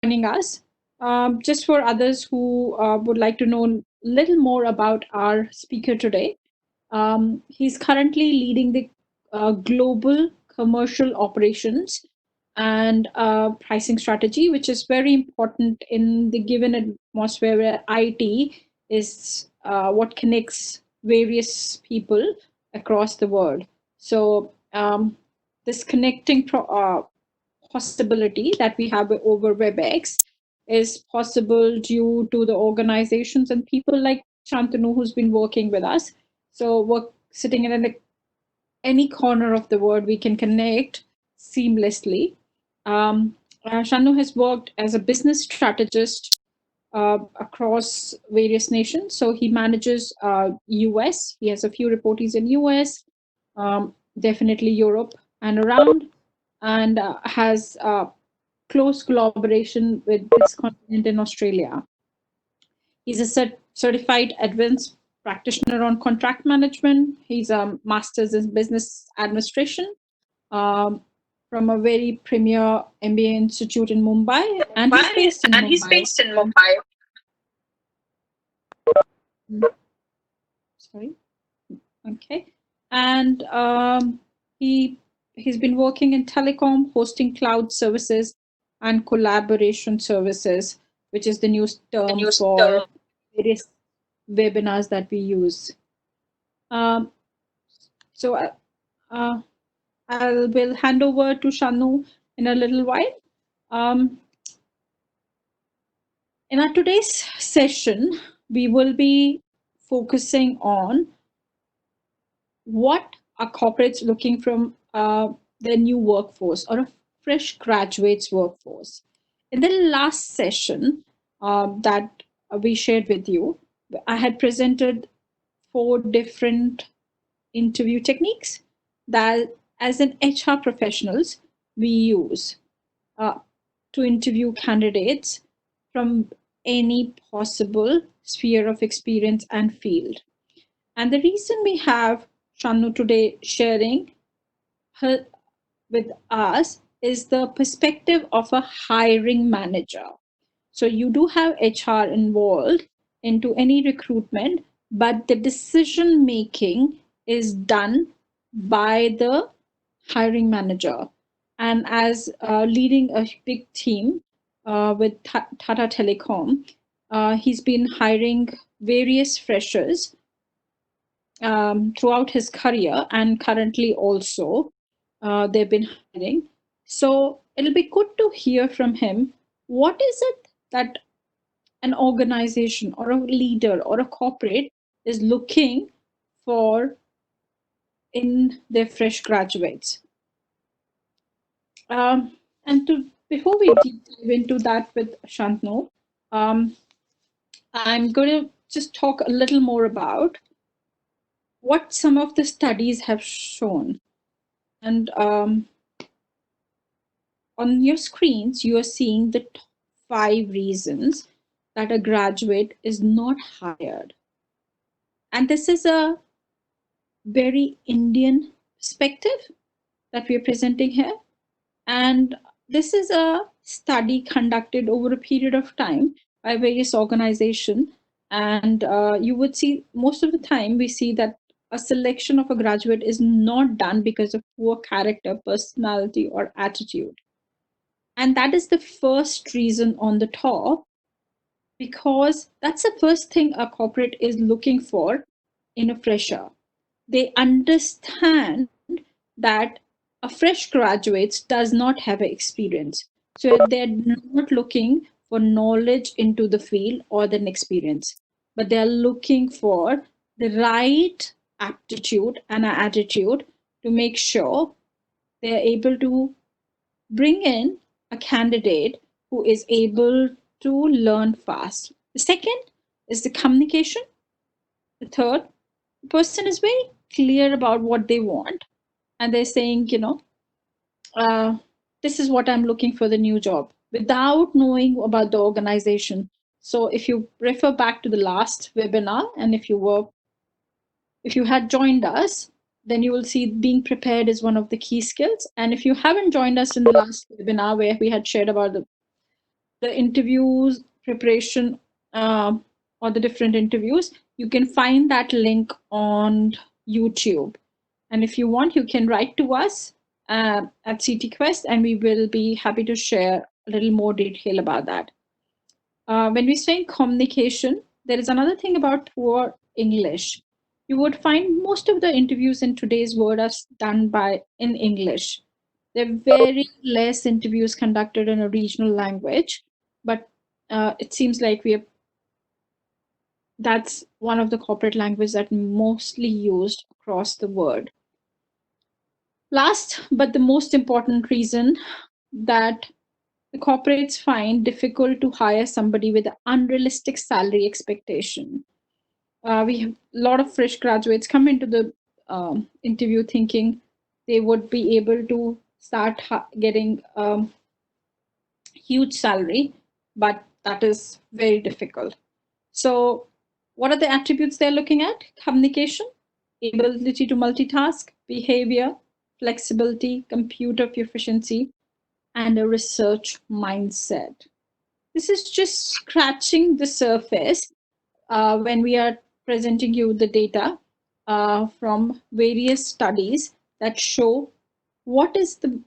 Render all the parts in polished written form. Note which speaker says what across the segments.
Speaker 1: joining us. Just for others who would like to know a little more about our speaker today, he's currently leading the global commercial operations and pricing strategy, which is very important in the given atmosphere where IT is what connects various people across the world. So, this connecting possibility that we have over WebEx is possible due to the organizations and people like Shantanu, who's been working with us. So, work sitting in any corner of the world, we can connect seamlessly. Shantanu has worked as a business strategist across various nations. So he manages US. He has a few reportees in US, definitely Europe and around, and has close collaboration with this continent in Australia. He's a certified advanced practitioner on contract management. He's a master's in business administration um, from a very premier MBA institute in Mumbai, and he's
Speaker 2: Mumbai,
Speaker 1: based in
Speaker 2: and he's
Speaker 1: Mumbai.
Speaker 2: based in Mumbai.
Speaker 1: Sorry. Okay. And he he's been working in telecom, hosting cloud services, and collaboration services, which is the new
Speaker 2: The
Speaker 1: term
Speaker 2: new
Speaker 1: for
Speaker 2: term.
Speaker 1: various webinars that we use. Um, so uh, I will hand over to Shanu in a little while. Um, in our today's session, we will be focusing on what are corporates looking from their new workforce or a fresh graduates workforce. In the last session that we shared with you, I had presented 4 different interview techniques that as an HR professionals we use uh, to interview candidates from any possible sphere of experience and field. And the reason we have Shanu today sharing her with us is the perspective of a hiring manager. So you do have HR involved into any recruitment, but the decision making is done by the hiring manager. And as leading a big team with Tata Telecom, he's been hiring various freshers throughout his career, and currently also they've been hiring. So it'll be good to hear from him. What is it that an organization or a leader or a corporate is looking for in their fresh graduates? And to before we deep dive into that with Shantanu, um, I'm going to just talk a little more about what some of the studies have shown. And on your screens, you are seeing the top 5 reasons that a graduate is not hired. And this is a very Indian perspective that we are presenting here. And this is a study conducted over a period of time by various organizations. And you would see most of the time we see that a selection of a graduate is not done because of poor character, personality, or attitude. And that is the first reason on the top, because that's the first thing a corporate is looking for in a fresher. They understand that a fresh graduate does not have experience. So they're not looking for knowledge into the field or an experience, but they're looking for the right aptitude and attitude to make sure they're able to bring in a candidate who is able to learn fast. The second is the communication. The third, the person is very clear about what they want, and they're saying, uh, this is what I'm looking for the new job without knowing about the organization. So if you refer back to the last webinar, and if you had joined us, then you will see being prepared is one of the key skills. And if you haven't joined us in the last webinar where we had shared about the the interviews preparation, uh, or the different interviews, you can find that link on YouTube. And if you want, you can write to us at CT Quest, and we will be happy to share a little more detail about that. When we say communication, there is another thing about poor English. You would find most of the interviews in today's world are done by in English. There are very less interviews conducted in a regional language, but it seems like that's one of the corporate languages that mostly used across the world. Last, but the most important reason that the corporates find difficult to hire somebody with an unrealistic salary expectation. We have a lot of fresh graduates come into the interview thinking they would be able to start getting huge salary, but that is very difficult. So, what are the attributes they're looking at? Communication, ability to multitask, behavior, flexibility, computer proficiency, and a research mindset. This is just scratching the surface when we are presenting you the data from various studies that show what is the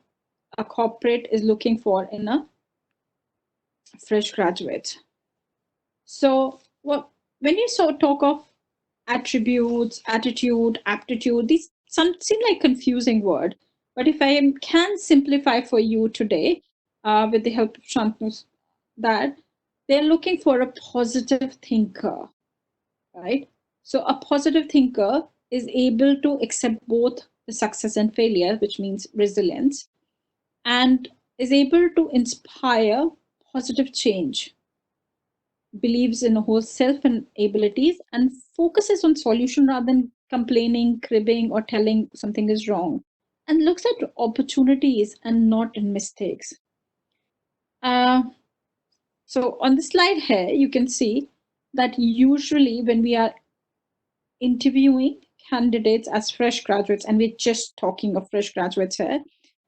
Speaker 1: a corporate is looking for in a fresh graduate. So, when you talk of attributes, attitude, aptitude, these some seem like confusing word. But if I can simplify for you today, with the help of Shantanu, that they're looking for a positive thinker, right? So a positive thinker is able to accept both the success and failure, which means resilience, and is able to inspire positive change, believes in whole self and abilities, and focuses on solution rather than complaining, cribbing, or telling something is wrong, and looks at opportunities and not in mistakes. Uh, so on the slide here, you can see that usually when we are interviewing candidates as fresh graduates, and we're just talking of fresh graduates here,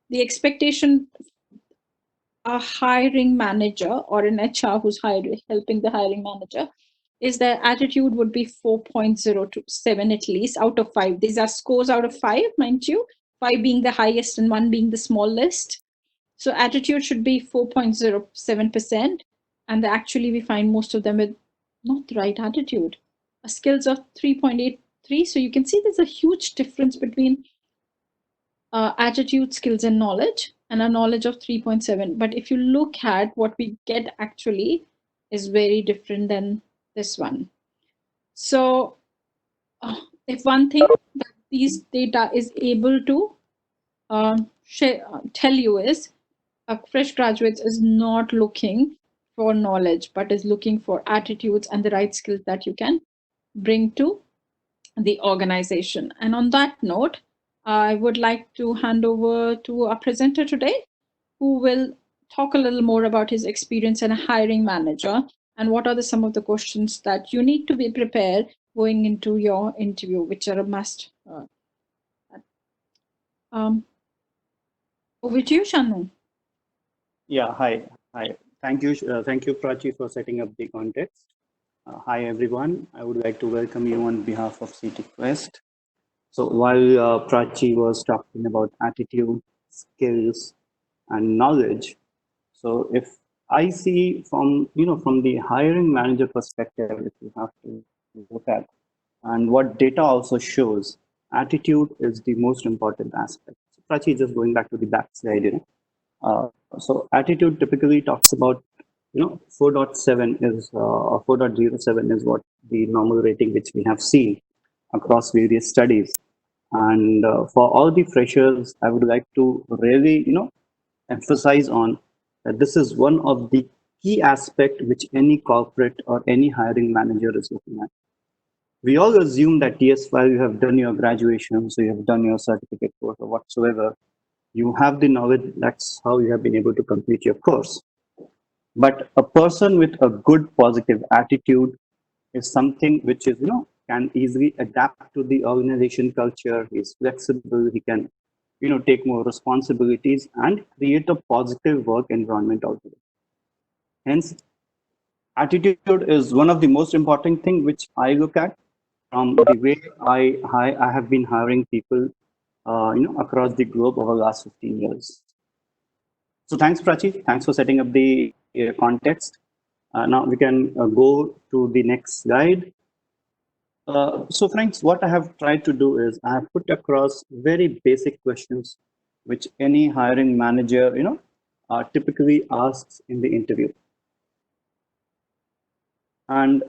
Speaker 1: the expectation a hiring manager or an HR who's helping the hiring manager is their attitude would be 4.0 to 7 at least out of 5. These are scores out of 5, mind you, 5 being the highest and 1 being the smallest. So attitude should be 4.07%. And actually, we find most of them with not the right attitude. Skills of 3.83. So you can see there's a huge difference between attitude, skills, and knowledge, and a knowledge of 3.7. But if you look at what we get actually is very different than this one. So if one thing that these data is able to tell you is a fresh graduate is not looking for knowledge, but is looking for attitudes and the right skills that you can bring to the organization. And on that note, I would like to hand over to our presenter today, who will talk a little more about his experience as a hiring manager and what are some of the questions that you need to be prepared going into your interview, which are a must. Um, Over to you, Shanu.
Speaker 2: Yeah, hi. Thank you, Prachi, for setting up the context. Hi, everyone. I would like to welcome you on behalf of City Quest. So while Prachi was talking about attitude, skills, and knowledge, so if I see from the hiring manager perspective, if you have to look at, and what data also shows, attitude is the most important aspect. So Prachi, just going back to the back slide, so attitude typically talks about, 4.7 is, or 4.07 is what the normal rating which we have seen across various studies. And for all the freshers, I would like to really, emphasize on that this is one of the key aspect which any corporate or any hiring manager is looking at. We all assume that yes, while you have done your graduation, so you have done your certificate course or whatsoever, you have the knowledge, that's how you have been able to complete your course. But a person with a good positive attitude is something which is, can easily adapt to the organization culture. He's flexible, he can, take more responsibilities and create a positive work environment also. Hence, attitude is one of the most important thing which I look at from the way I have been hiring people, across the globe over the last 15 years. So thanks, Prachi. Thanks for setting up the context. Now we can go to the next slide. So friends, what I have tried to do is I have put across very basic questions which any hiring manager, typically asks in the interview. And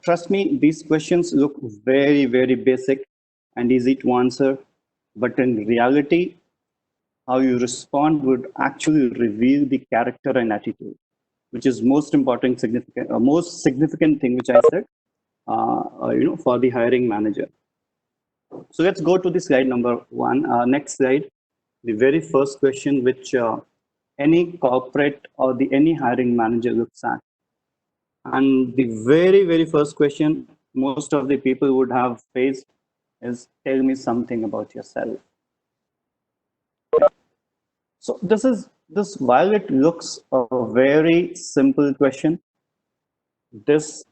Speaker 2: trust me, these questions look very, very basic and easy to answer. But in reality, how you respond would actually reveal the character and attitude, which is most significant thing which I said, for the hiring manager. So let's go to the slide number one. Next slide. The very first question which any corporate or the any hiring manager looks at. And the very, very first question most of the people would have faced is tell me something about yourself. So this while it looks a very simple question, this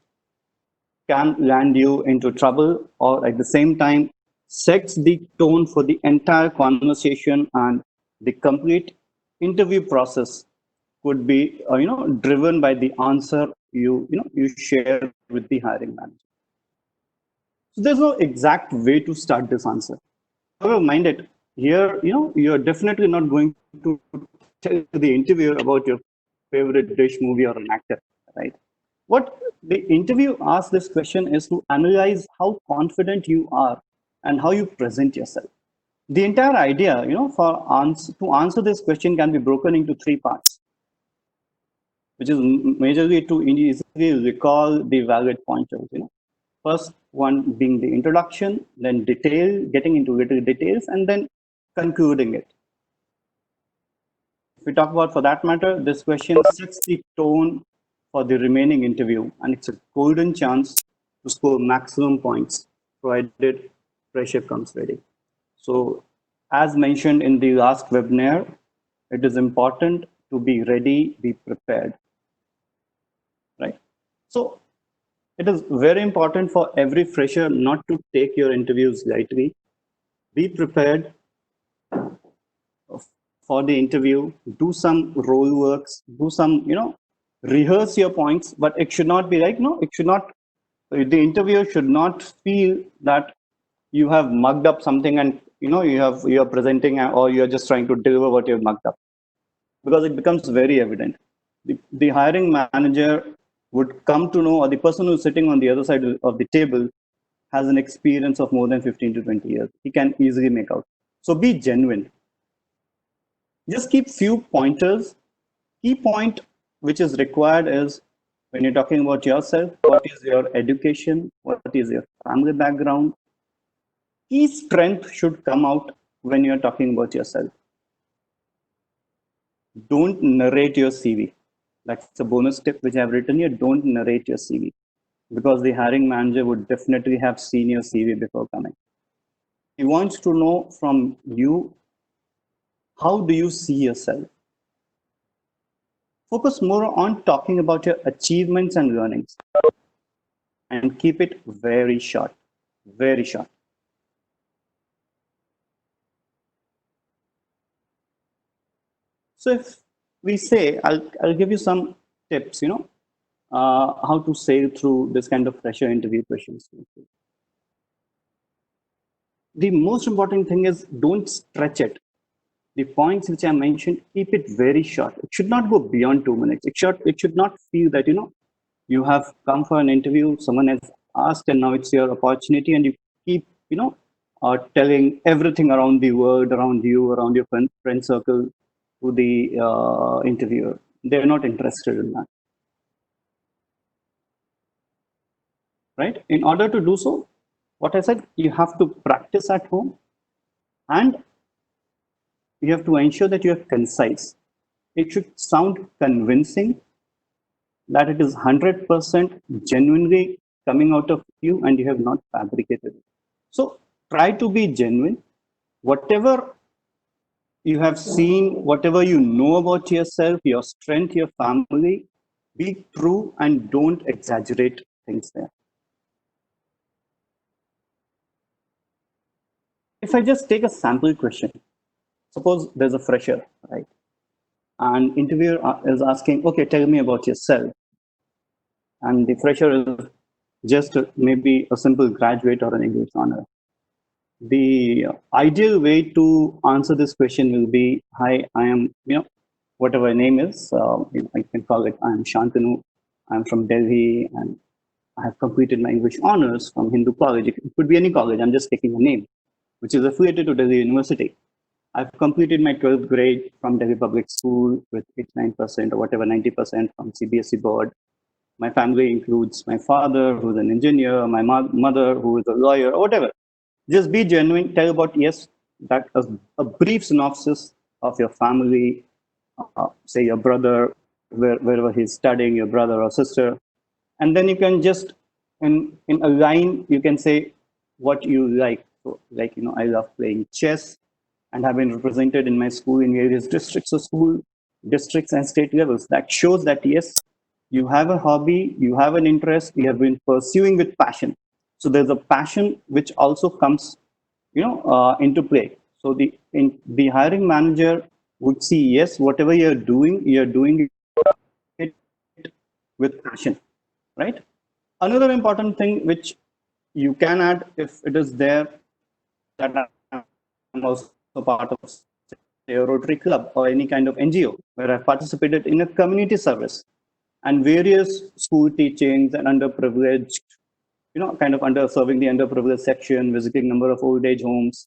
Speaker 2: can land you into trouble or at the same time sets the tone for the entire conversation, and the complete interview process could be driven by the answer you share with the hiring manager. So there's no exact way to start this answer. However, mind it, here, you're definitely not going to tell the interviewer about your favorite dish, movie, or an actor, right? What the interview asks this question is to analyze how confident you are and how you present yourself. The entire idea, to answer this question can be broken into three parts, which is majorly to easily recall the valid pointers. First one being the introduction, then getting into little details, and then concluding it. If we talk about, for that matter, this question sets the tone for the remaining interview, and it's a golden chance to score maximum points, provided pressure comes ready. So, as mentioned in the last webinar, it is important to be ready, be prepared, right? So, it is very important for every fresher not to take your interviews lightly. Be prepared for the interview, do some role works, do some, rehearse your points, but it should not be like, no, it should not, the interviewer should not feel that you have mugged up something and, you're presenting or you're just trying to deliver what you've mugged up, because it becomes very evident. The hiring manager would come to know, or the person who's sitting on the other side of the table has an experience of more than 15 to 20 years. He can easily make out. So be genuine. Just keep few pointers. Key point which is required is, when you're talking about yourself, what is your education, what is your family background. Key strength should come out when you're talking about yourself. Don't narrate your CV. That's a bonus tip which I've written here. Don't narrate your CV, because the hiring manager would definitely have seen your CV before coming. He wants to know from you, how do you see yourself? Focus more on talking about your achievements and learnings, and keep it very short, very short. So if we say, I'll give you some tips, how to sail through this kind of pressure interview questions. The most important thing is, don't stretch it. The points which I mentioned, keep it very short. It should not go beyond 2 minutes. It should not feel that, you have come for an interview, someone has asked, and now it's your opportunity, and you keep, telling everything around the world, around you, around your friend circle to the interviewer. They're not interested in that. Right? In order to do so, what I said, you have to practice at home, and you have to ensure that you are concise. It should sound convincing, that it is 100% genuinely coming out of you and you have not fabricated it. So try to be genuine. Whatever you have seen, whatever you know about yourself, your strength, your family, Be true and don't exaggerate things there. If I just take a sample question, suppose there's a fresher, right? And interviewer is asking, okay, tell me about yourself. And the fresher is just maybe a simple graduate or an English honor. The ideal way to answer this question will be, hi, I am, whatever my name is, I can call it, I'm Shantanu, I'm from Delhi, and I have completed my English honors from Hindu college. It could be any college, I'm just taking a name, which is affiliated to Delhi University. I've completed my 12th grade from Delhi Public School with 89% or whatever, 90% from CBSE board. My family includes my father, who's an engineer, my mother, who is a lawyer, or whatever. Just be genuine. Tell about, yes, that a brief synopsis of your family, say your brother, wherever he's studying, your brother or sister. And then you can just, in a line, you can say what you like. So, like, I love playing chess and have been represented in my school in various districts or school districts and state levels. That shows that, yes, you have a hobby, you have an interest, you have been pursuing with passion. So there's a passion which also comes, into play. So the hiring manager would see, yes, whatever you're doing it with passion, right? Another important thing which you can add, if it is there, that I'm also part of, say, a Rotary Club or any kind of NGO where I've participated in a community service and various school teachings and underprivileged, kind of under serving the underprivileged section, visiting number of old age homes.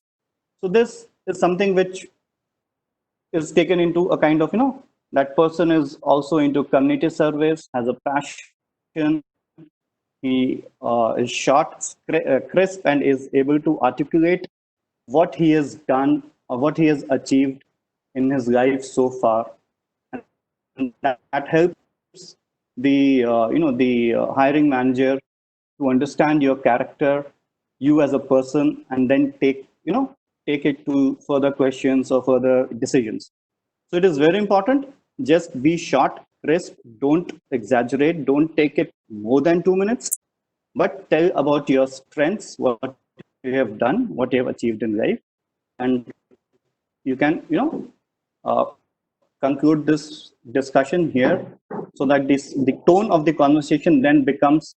Speaker 2: So this is something which is taken into a kind of, that person is also into community service, has a passion. He is short, crisp, and is able to articulate what he has done or what he has achieved in his life so far. And that helps the hiring manager to understand your character, you as a person, and then take it to further questions or further decisions. So it is very important. Just be short, crisp, don't exaggerate, don't take it more than 2 minutes, but tell about your strengths, what you have done, what you have achieved in life, and you can, uh, conclude this discussion here, so that the tone of the conversation then becomes,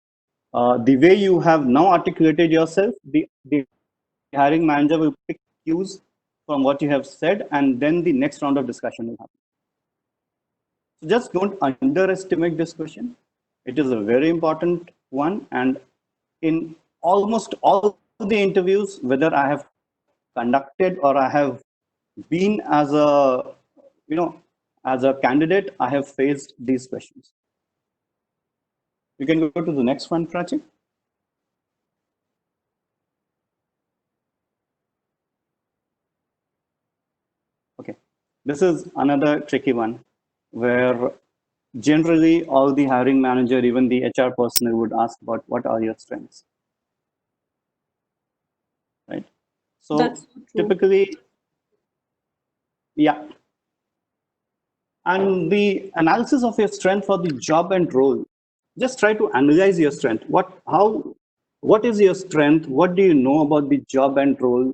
Speaker 2: the way you have now articulated yourself, the hiring manager will pick cues from what you have said, and then the next round of discussion will happen. So just don't underestimate this question. It is a very important one, and in almost all the interviews, whether I have conducted or I have been as a, you know as a candidate, I have faced these questions. You can go to the next one, Prachi. Okay, this is another tricky one where generally all the hiring manager, even the HR personnel, would ask about what are your strengths, right? So
Speaker 1: That's so true.
Speaker 2: typically, yeah. And the analysis of your strength for the job and role, just try to analyze your strength. What is your strength? What do you know about the job and role?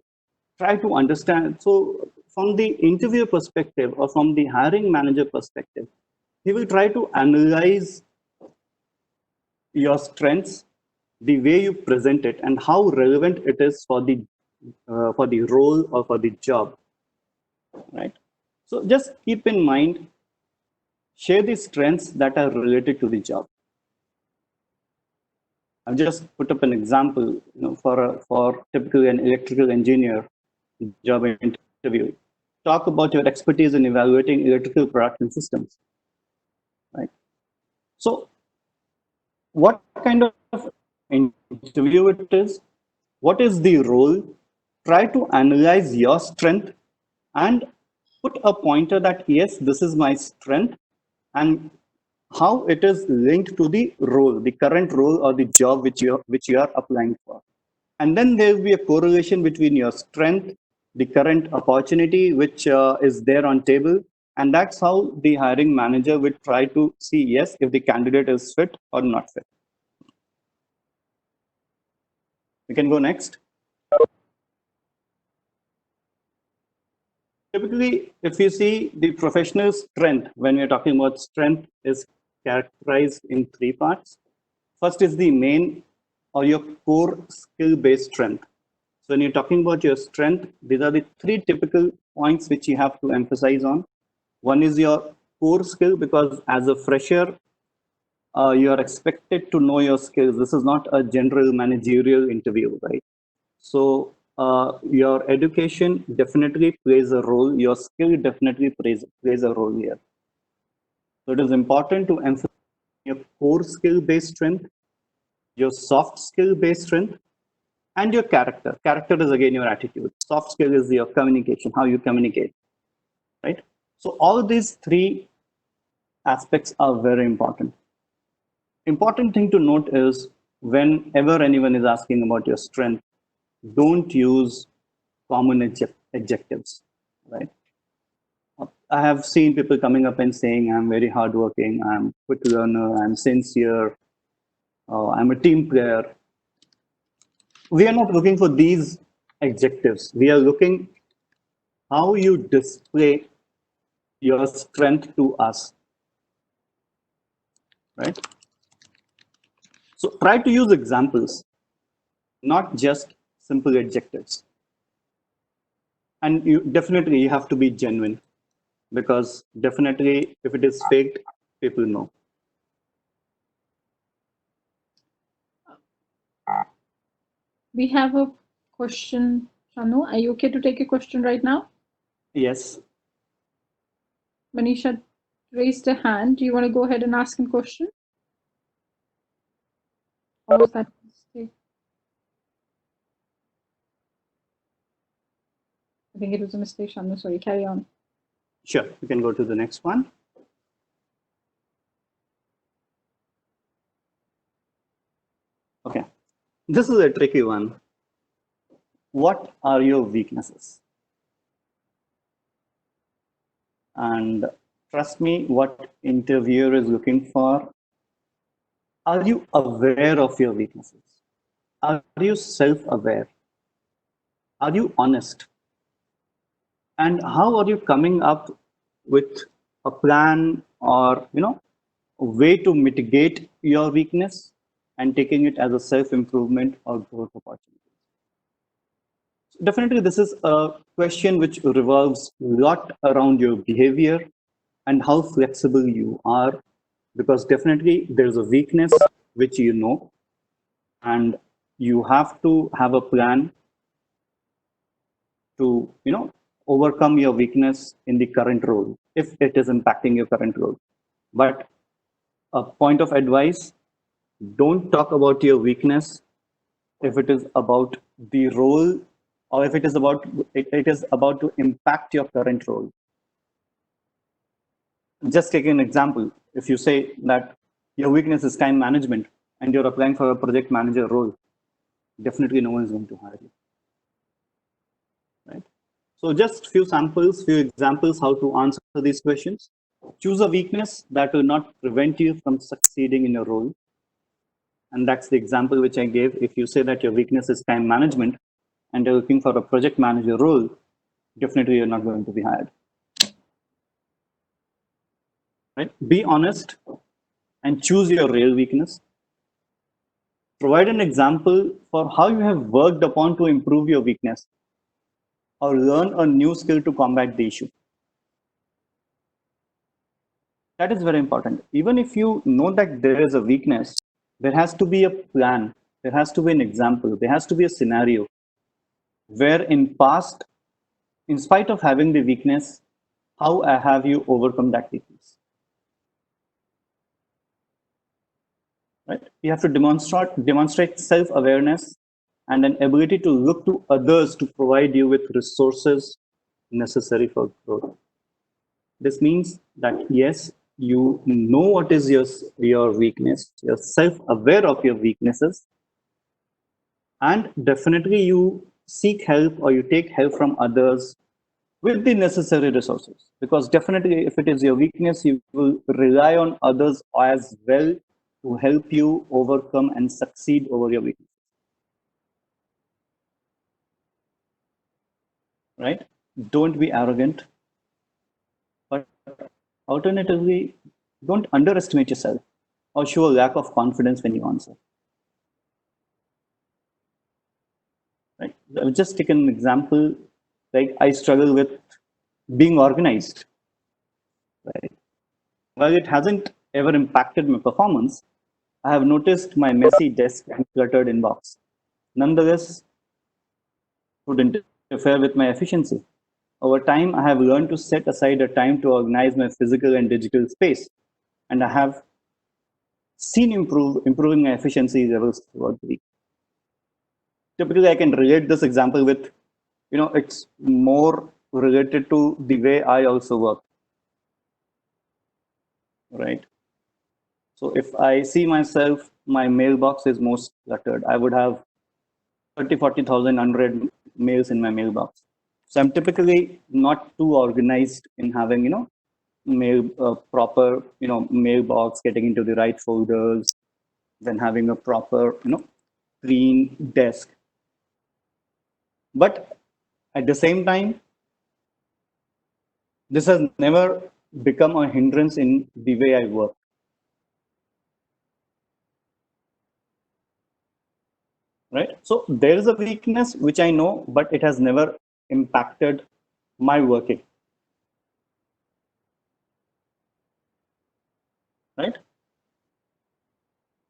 Speaker 2: Try to understand. So from the interview perspective or from the hiring manager perspective, he will try to analyze your strengths, the way you present it, and how relevant it is for the role or for the job, right? So just keep in mind, share the strengths that are related to the job. I've just put up an example, for typically an electrical engineer job interview. Talk about your expertise in evaluating electrical production systems, right? So what kind of interview it is, what is the role, try to analyze your strength and put a pointer that, yes, this is my strength, and how it is linked to the role, the current role or the job which you are applying for. And then there will be a correlation between your strength, the current opportunity which is there on table, And that's how the hiring manager will try to see, yes, if the candidate is fit or not fit. We can go next. Typically, if you see the professional strength, when we're talking about strength, is characterized in three parts. First is the main or your core skill based strength. So, when you're talking about your strength, these are the three typical points which you have to emphasize on. One is your core skill, because as a fresher, you are expected to know your skills. This is not a general managerial interview, right? So your education definitely plays a role. Your skill definitely plays a role here. So it is important to emphasize your core skill-based strength, your soft skill-based strength, and your character. Character is again your attitude. Soft skill is your communication, how you communicate, right? So all these three aspects are very important. Important thing to note is whenever anyone is asking about your strength, don't use common adjectives, right? I have seen people coming up and saying, I'm very hardworking, I'm quick learner, I'm sincere, I'm a team player. We are not looking for these adjectives. We are looking how you display your strength to us, right? So try to use examples, not just simple adjectives. And you have to be genuine, because definitely if it is faked, people know.
Speaker 1: We have a question. Shanu, are you okay to take a question right now?
Speaker 2: Yes.
Speaker 1: Manisha raised a hand. Do you want to go ahead and ask a question? Or was that a mistake? I think it was a mistake, Shanu. Sorry, carry on.
Speaker 2: Sure, we can go to the next one. Okay, this is a tricky one. What are your weaknesses? And trust me, what interviewer is looking for, are you aware of your weaknesses? Are you self-aware? Are you honest? And how are you coming up with a plan, or a way to mitigate your weakness and taking it as a self-improvement or growth opportunity? Definitely, this is a question which revolves a lot around your behavior and how flexible you are, because definitely there's a weakness which you know, and you have to have a plan to overcome your weakness in the current role if it is impacting your current role. But a point of advice: don't talk about your weakness if it is about the role, or if it is about to impact your current role. Just take an example. If you say that your weakness is time management and you're applying for a project manager role, definitely no one is going to hire you, right? So just few examples how to answer these questions. Choose a weakness that will not prevent you from succeeding in your role. And that's the example which I gave. If you say that your weakness is time management and you're looking for a project manager role, definitely you're not going to be hired. Right? Be honest and choose your real weakness. Provide an example for how you have worked upon to improve your weakness or learn a new skill to combat the issue. That is very important. Even if you know that there is a weakness, there has to be a plan, there has to be an example, there has to be a scenario where in past, in spite of having the weakness, how have you overcome that weakness? Right? You have to demonstrate self-awareness and an ability to look to others to provide you with resources necessary for growth. This means that yes, you know what is your weakness, you're self-aware of your weaknesses, and definitely you seek help or you take help from others with the necessary resources. Because definitely, if it is your weakness, you will rely on others as well to help you overcome and succeed over your weakness. Right? Don't be arrogant, but alternatively, don't underestimate yourself or show a lack of confidence when you answer. Right? I'll just take an example. Like I struggle with being organized. Right? While it hasn't ever impacted my performance, I have noticed my messy desk and cluttered inbox. Nonetheless, would interfere with my efficiency. Over time, I have learned to set aside a time to organize my physical and digital space, and I have seen improving my efficiency levels throughout the week. Typically, I can relate this example with, it's more related to the way I also work, right? So if I see myself, my mailbox is most cluttered. I would have 30, 40,000 unread mails in my mailbox. So I'm typically not too organized in having, mail proper, mailbox, getting into the right folders, then having a proper, clean desk. But at the same time, this has never become a hindrance in the way I work, right? So there is a weakness which I know, but it has never impacted my working, right?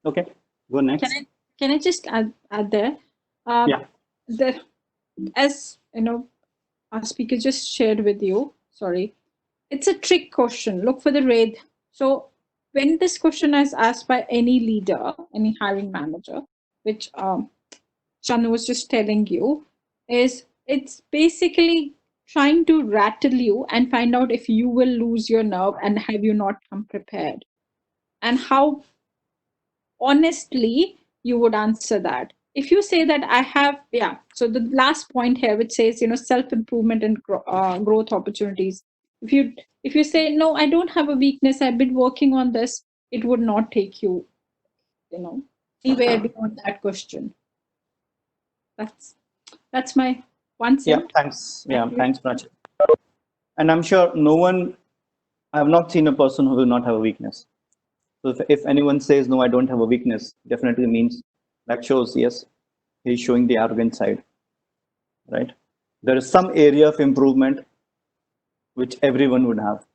Speaker 2: Okay, go
Speaker 1: Can
Speaker 2: next.
Speaker 1: I just add there? Uh,
Speaker 2: Yeah,
Speaker 1: the as our speaker just shared with you. Sorry, it's a trick question. Look for the red. So when this question is asked by any leader, any hiring manager, which Chanu was just telling you, is it's basically trying to rattle you and find out if you will lose your nerve and have you not come prepared, and how honestly you would answer that. If you say that I have, yeah, so the last point here which says self improvement and growth opportunities, if you say no, I don't have a weakness, I've been working on this, it would not take you you know anywhere beyond that question. That's my one
Speaker 2: yeah,
Speaker 1: cent.
Speaker 2: thanks.
Speaker 1: Thank
Speaker 2: Yeah,
Speaker 1: you.
Speaker 2: thanks, Prachit. And I'm sure no one, I have not seen a person who will not have a weakness. So if anyone says, no, I don't have a weakness, definitely means that shows, yes, he's showing the arrogant side, right? There is some area of improvement which everyone would have.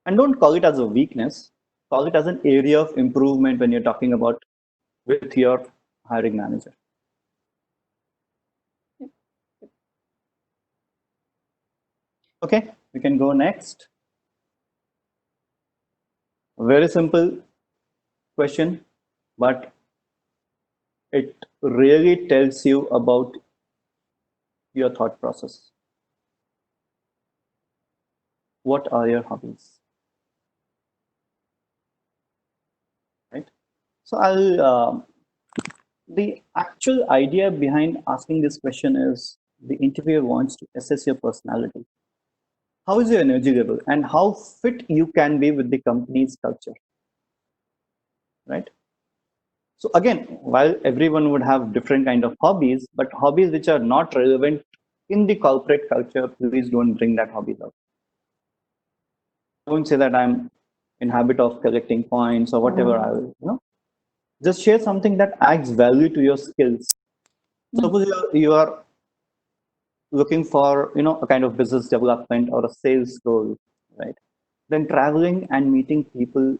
Speaker 2: And don't call it as a weakness, call it as an area of improvement when you're talking about with your hiring manager. Okay, we can go next. Very simple question, but it really tells you about your thought process. What are your hobbies? Right? So the actual idea behind asking this question is the interviewer wants to assess your personality. How is your energy level and how fit you can be with the company's culture, right? So again, while everyone would have different kind of hobbies, but hobbies which are not relevant in the corporate culture, please don't bring that hobby up. Don't say that I'm in habit of collecting points or whatever. I will, just share something that adds value to your skills.
Speaker 1: Mm.
Speaker 2: Suppose you are looking for a kind of business development or a sales role, right? Then traveling and meeting people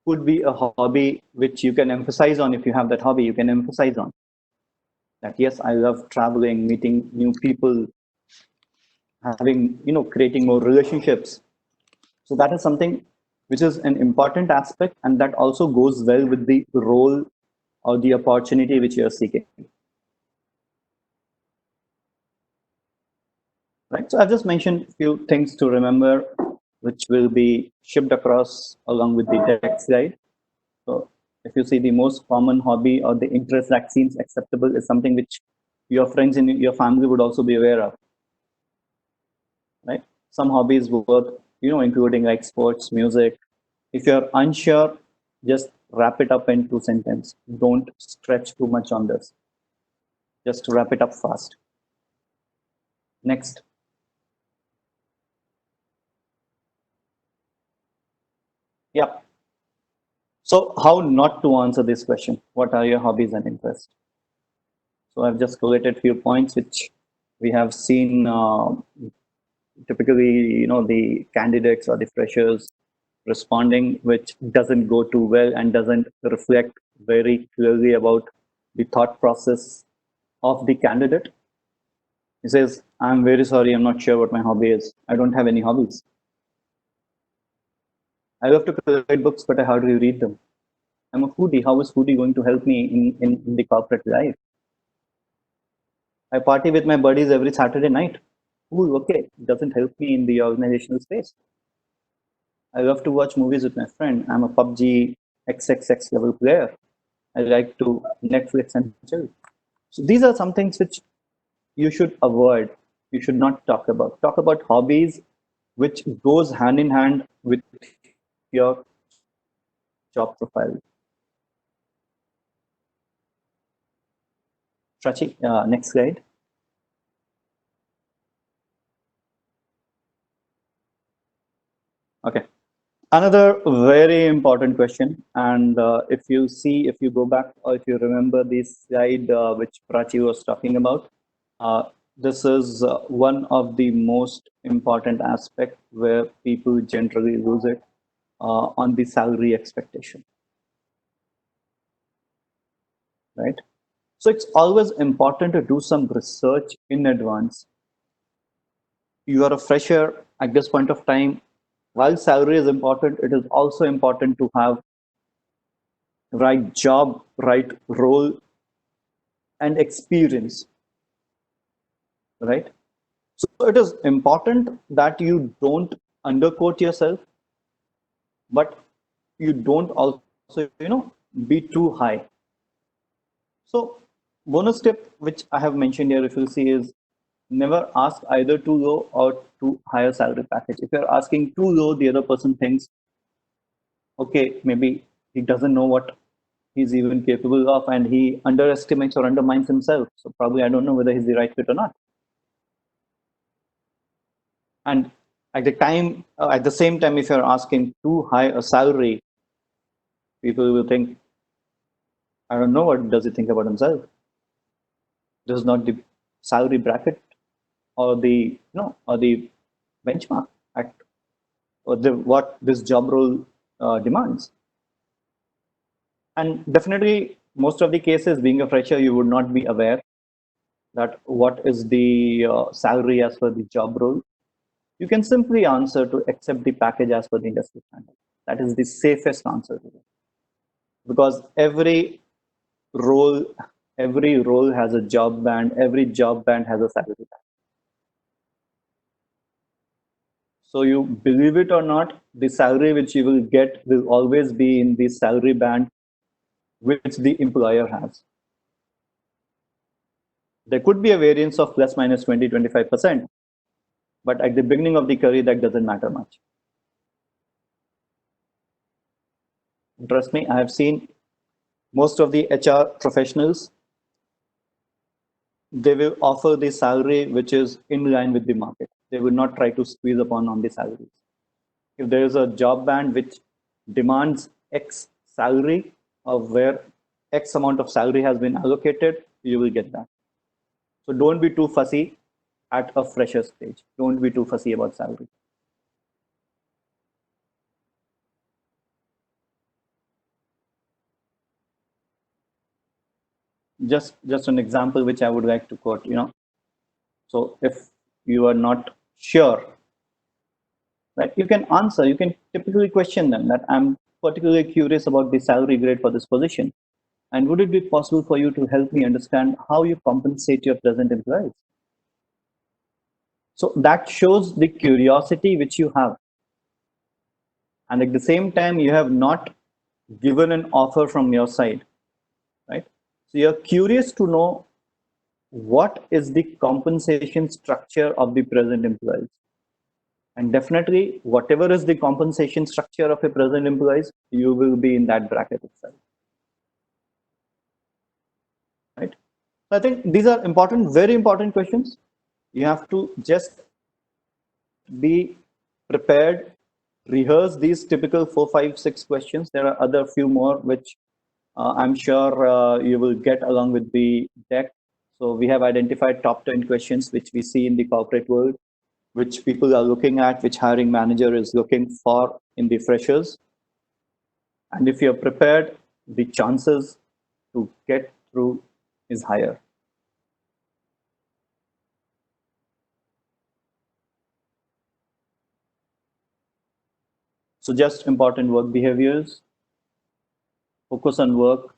Speaker 2: could be a hobby which you can emphasize on. If you have that hobby, you can emphasize on that. Yes, I love traveling, meeting new people, having creating more relationships. So that is something which is an important aspect, and that also goes well with the role or the opportunity which you are seeking. Right. So I've just mentioned a few things to remember, which will be shipped across along with the text guide. So if you see the most common hobby or the interest that seems acceptable is something which your friends in your family would also be aware of. Some hobbies work, including like sports, music. If you're unsure, just wrap it up in two sentences. Don't stretch too much on this. Just wrap it up fast. Next. Yep. So how not to answer this question? What are your hobbies and interests? So I've just collated few points which we have seen typically, the candidates or the freshers responding, which doesn't go too well and doesn't reflect very clearly about the thought process of the candidate. He says, I'm very sorry, I'm not sure what my hobby is. I don't have any hobbies. I love to collect books, but I hardly read them. I'm a foodie. How is foodie going to help me in the corporate life? I party with my buddies every Saturday night. Cool, okay. It doesn't help me in the organizational space. I love to watch movies with my friend. I'm a PUBG XXX level player. I like to Netflix and chill. So these are some things which you should avoid. You should not talk about. Talk about hobbies which goes hand in hand with your job profile. Prachi, next slide. Okay. Another very important question, and if you go back or if you remember this slide which Prachi was talking about, uh, this is one of the most important aspect where people generally lose it on the salary expectation, right? So it's always important to do some research in advance. You are a fresher at this point of time. While salary is important, it is also important to have right job, right role, and experience, right? So it is important that you don't undercoat yourself, but you don't also, be too high. So bonus tip, which I have mentioned here, if you see, is never ask either too low or too high a salary package. If you're asking too low, the other person thinks, okay, maybe he doesn't know what he's even capable of, and he underestimates or undermines himself. So probably I don't know whether he's the right fit or not. And at the same time, if you're asking too high a salary, people will think, I don't know what does he think about himself. This is not the salary bracket or the benchmark at or what this job role demands. And definitely, most of the cases, being a fresher, you would not be aware that what is the salary as per the job role. You can simply answer to accept the package as per the industry standard. That is the safest answer to it. Because role every role has a job band, every job band has a salary band. So you believe it or not, the salary which you will get will always be in the salary band which the employer has. There could be a variance of plus minus 20-25%, but at the beginning of the career, that doesn't matter much. Trust me, I have seen most of the HR professionals, they will offer the salary which is in line with the market. They will not try to squeeze upon on the salaries. If there is a job band which demands X salary, of where X amount of salary has been allocated, you will get that. So don't be too fussy at a fresher stage. Don't be too fussy about salary. Just an example which I would like to quote, So if you are not sure, right, you can answer, you can typically question them that I'm particularly curious about the salary grade for this position. And would it be possible for you to help me understand how you compensate your present employees? So that shows the curiosity which you have. And at the same time, you have not given an offer from your side, right? So you're curious to know what is the compensation structure of the present employees. And definitely, whatever is the compensation structure of a present employees, you will be in that bracket itself, right? I think these are important, very important questions. You have to just be prepared, rehearse these typical 4, 5, 6 questions. There are other few more which I'm sure you will get along with the deck. So we have identified top 10 questions which we see in the corporate world, which people are looking at, which hiring manager is looking for in the freshers. And if you're prepared, the chances to get through is higher. So just important work behaviors, focus on work.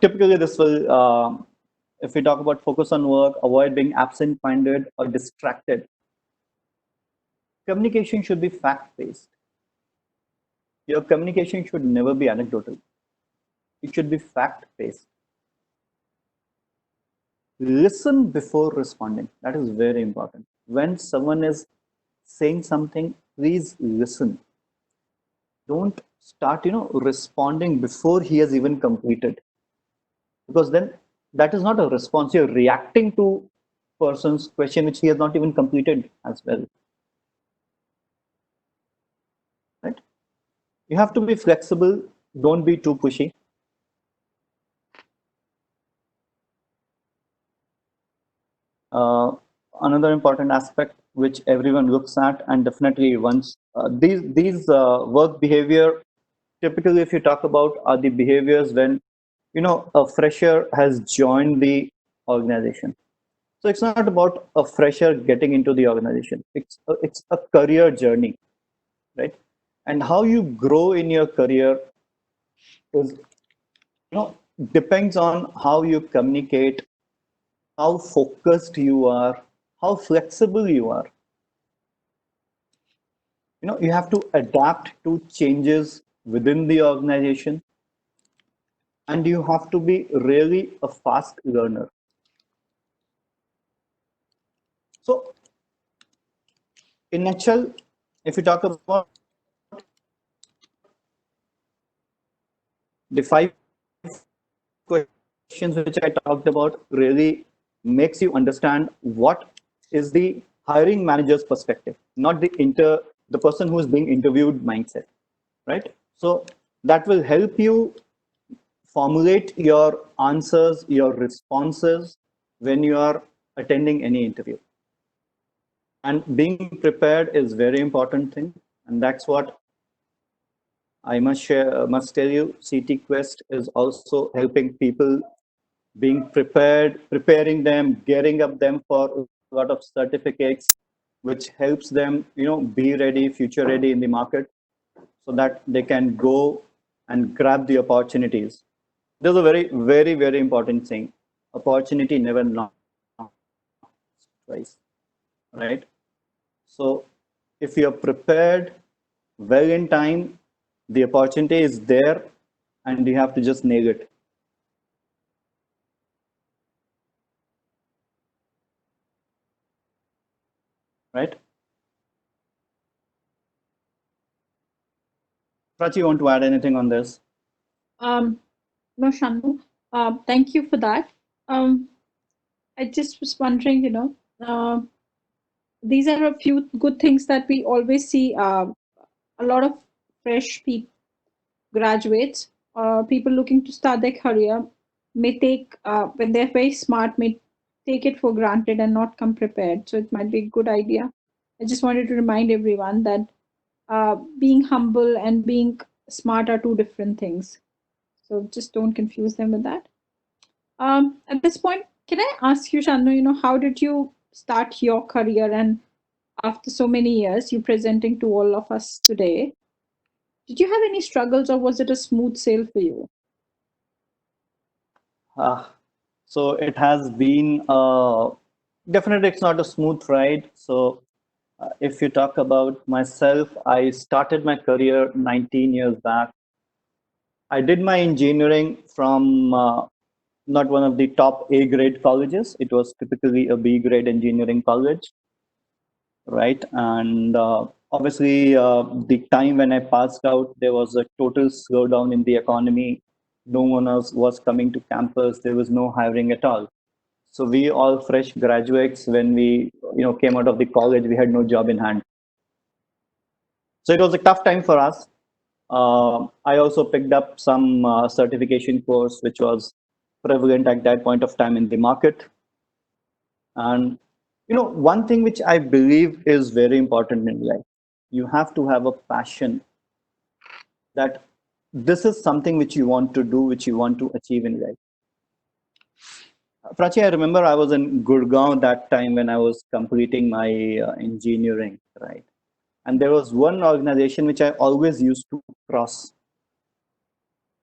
Speaker 2: Typically, this will, if we talk about focus on work, avoid being absent-minded or distracted. Communication should be fact-based. Your communication should never be anecdotal. It should be fact-based. Listen before responding. That is very important. When someone is saying something, please listen. Don't start, responding before he has even completed, because then that is not a response. You're reacting to person's question which he has not even completed as well, right? You have to be flexible. Don't be too pushy. Uh, Another important aspect which everyone looks at, and definitely once these work behavior, typically if you talk about, are the behaviors when a fresher has joined the organization. So it's not about a fresher getting into the organization. It's a career journey, right? And how you grow in your career is, depends on how you communicate, how focused you are, how flexible you are. You have to adapt to changes within the organization, and you have to be really a fast learner. So in nutshell, if you talk about the 5 questions which I talked about, really makes you understand what is the hiring manager's perspective, not the person who is being interviewed mindset, right? So that will help you formulate your answers, your responses when you are attending any interview. And being prepared is very important thing, and that's what I must tell you. CT Quest is also helping people being prepared, preparing them, gearing up them for a lot of certificates, which helps them, be ready, future ready in the market, so that they can go and grab the opportunities. There's a very, very, very important thing. Opportunity never knocks twice, right? So if you're prepared well in time, the opportunity is there, and you have to just nail it, right? Prachi, you want to add anything on this?
Speaker 1: Um, no, Shanu, thank you for that. Um, I just was wondering, these are a few good things that we always see. A lot of fresh people, graduates, people looking to start their career may take, when they're very smart, may take it for granted and not come prepared. So it might be a good idea. I just wanted to remind everyone that being humble and being smart are two different things. So just don't confuse them with that. At this point, can I ask you, Shanu, how did you start your career? And after so many years, you presenting to all of us today, did you have any struggles or was it a smooth sail for you?
Speaker 2: Uh, so it has been definitely, it's not a smooth ride. So if you talk about myself, I started my career 19 years back. I did my engineering from not one of the top A grade colleges. It was typically a B grade engineering college, right? And obviously, the time when I passed out, there was a total slowdown in the economy. No one else was coming to campus. There was no hiring at all. So we all fresh graduates, when we came out of the college, we had no job in hand. So it was a tough time for us. I also picked up some certification course which was prevalent at that point of time in the market. And one thing which I believe is very important in life, you have to have a passion that this is something which you want to do, which you want to achieve in life. Prachi, I remember I was in Gurgaon that time when I was completing my engineering, right? And there was one organization which I always used to cross.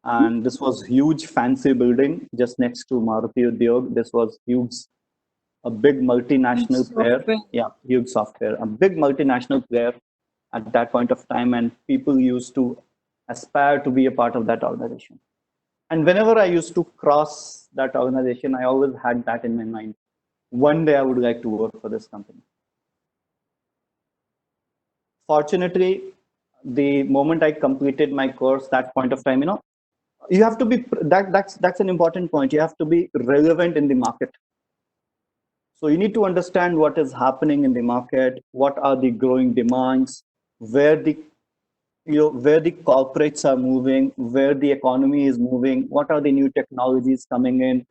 Speaker 2: And this was huge fancy building just next to Maruti Udyog. This was huge, a big multinational player.
Speaker 1: Software.
Speaker 2: Yeah, huge software, a big multinational player at that point of time. And people used to aspire to be a part of that organization. And whenever I used to cross that organization, I always had that in my mind. One day I would like to work for this company. Fortunately, the moment I completed my course, that point of time, you have to be that's an important point. You have to be relevant in the market. So you need to understand what is happening in the market, what are the growing demands, where the where the corporates are moving, where the economy is moving, what are the new technologies coming in,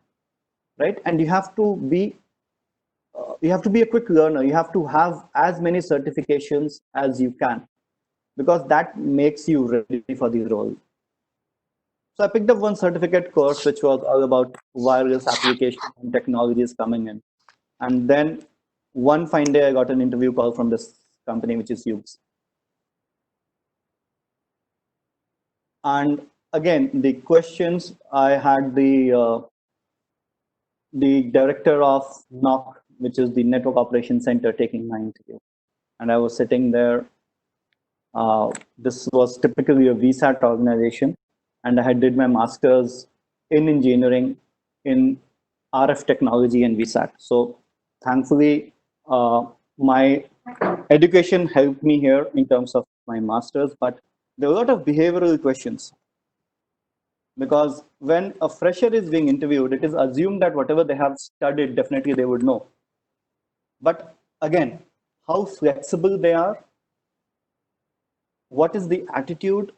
Speaker 2: right? And you have to be a quick learner. You have to have as many certifications as you can, because that makes you ready for the role. So I picked up one certificate course which was all about wireless application and technologies coming in. And then one fine day I got an interview call from this company which is Hughes. And again, the questions I had the director of NOC, which is the Network Operations Center, taking my interview. And I was sitting there. This was typically a VSAT organization, and I had did my master's in engineering in RF technology and VSAT. So thankfully, my education helped me here in terms of my master's, but there are a lot of behavioral questions, because when a fresher is being interviewed, it is assumed that whatever they have studied, definitely they would know. But again, how flexible they are, what is the attitude,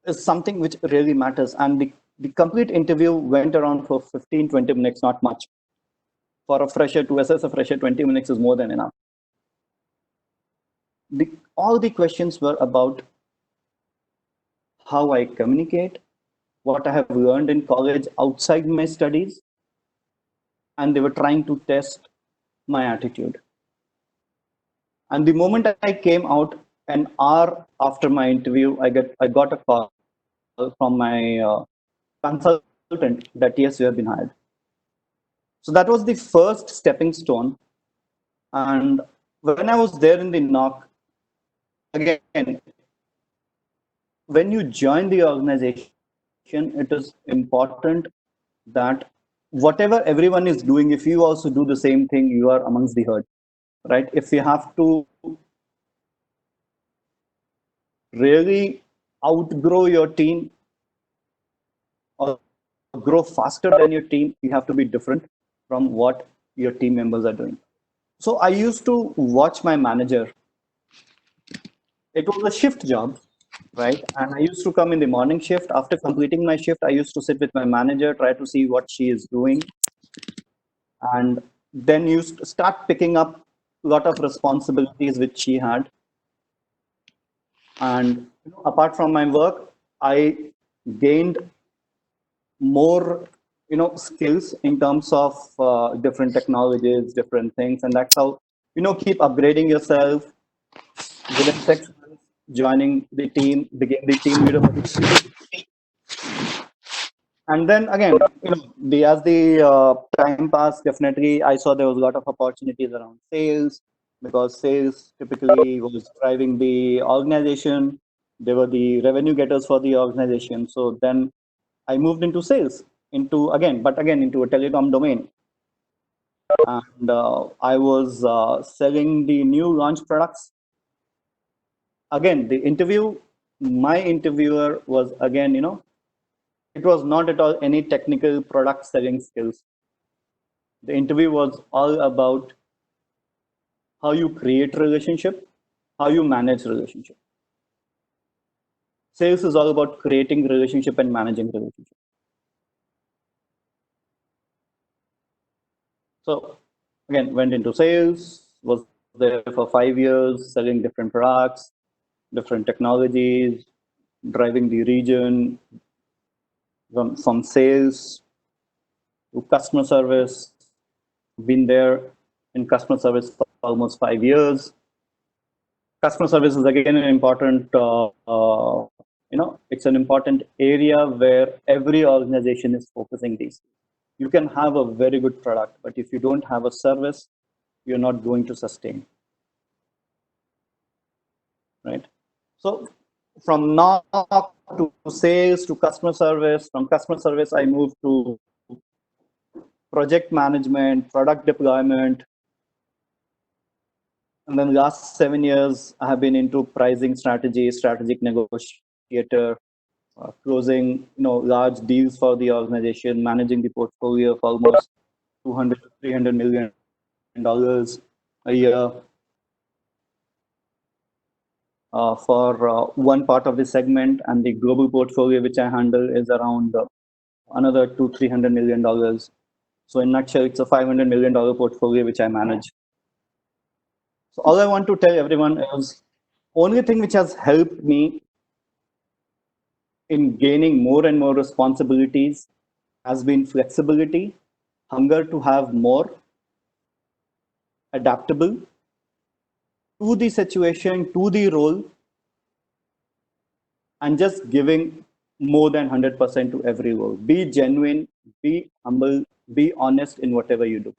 Speaker 2: is something which really matters. And the complete interview went around for 15-20 minutes, not much. For a fresher, to assess a fresher, 20 minutes is more than enough. All the questions were about how I communicate, what I have learned in college outside my studies, and they were trying to test my attitude. And the moment I came out, an hour after my interview, I got a call from my consultant that yes, you have been hired. So that was the first stepping stone. And when I was there in the knock, again, when you join the organization, it is important that whatever everyone is doing, if you also do the same thing, you are amongst the herd, right? If you have to really outgrow your team or grow faster than your team, you have to be different from what your team members are doing. So I used to watch my manager. It was a shift job, right? And I used to come in the morning shift. After completing my shift, I used to sit with my manager, try to see what she is doing, and then used to start picking up a lot of responsibilities which she had. And apart from my work, I gained more skills in terms of different technologies, different things, and that's how keep upgrading yourself. Within 6 months, joining the team, became the team leader for the team. And then again, the as the time passed, definitely I saw there was a lot of opportunities around sales, because sales typically was driving the organization. They were the revenue getters for the organization. So then I moved into sales, again into a telecom domain, and I was selling the new launch products. Again, my interviewer was again, it was not at all any technical product selling skills. The interview was all about how you create relationship, how you manage relationship. Sales is all about creating relationship and managing relationship. So again, went into sales, was there for 5 years, selling different products, different technologies, driving the region from sales to customer service. Been there in customer service for almost 5 years. Customer service is again an important, it's an important area where every organization is focusing these days. You can have a very good product, but if you don't have a service, you're not going to sustain, right? So from knock to sales to customer service, from customer service, I moved to project management, product deployment, and then last 7 years, I have been into pricing strategy, strategic negotiator, closing large deals for the organization, managing the portfolio of almost 200 to 300 million dollars a year for one part of the segment, and the global portfolio which I handle is around another 200 to 300 million dollars. So in nutshell, it's a $500 million portfolio which I manage. So all I want to tell everyone is only thing which has helped me in gaining more and more responsibilities has been flexibility, hunger to have more, adaptable to the situation, to the role, and just giving more than 100% to every role. Be genuine, be humble, be honest in whatever you do.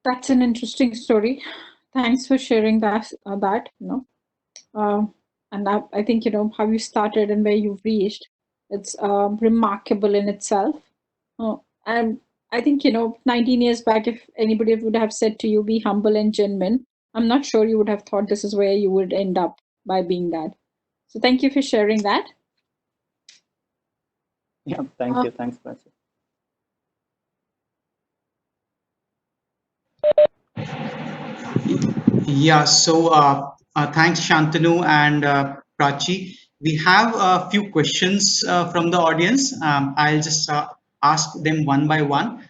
Speaker 1: That's an interesting story. Thanks for sharing that. And I think, how you started and where you've reached, it's remarkable in itself. And I think, 19 years back, if anybody would have said to you, be humble and genuine, I'm not sure you would have thought this is where you would end up by being that. So thank you for sharing that.
Speaker 2: Yeah, thank you. Thanks, Prachi.
Speaker 3: Yeah, so thanks, Shantanu and Prachi. We have a few questions from the audience. I'll just ask them one by one.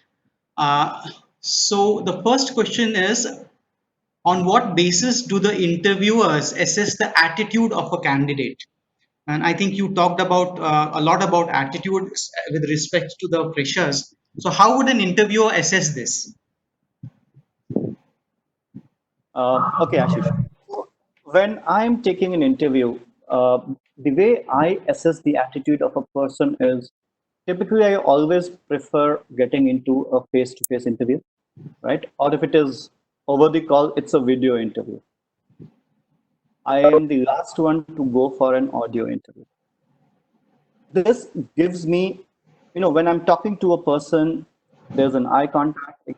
Speaker 3: So the first question is, on what basis do the interviewers assess the attitude of a candidate? And I think you talked about a lot about attitude with respect to the freshers. So how would an interviewer assess this?
Speaker 2: Okay, Ashish. When I'm taking an interview, the way I assess the attitude of a person is typically I always prefer getting into a face to face interview, right? Or if it is over the call, it's a video interview. I am the last one to go for an audio interview. This gives me, when I'm talking to a person, there's an eye contact. It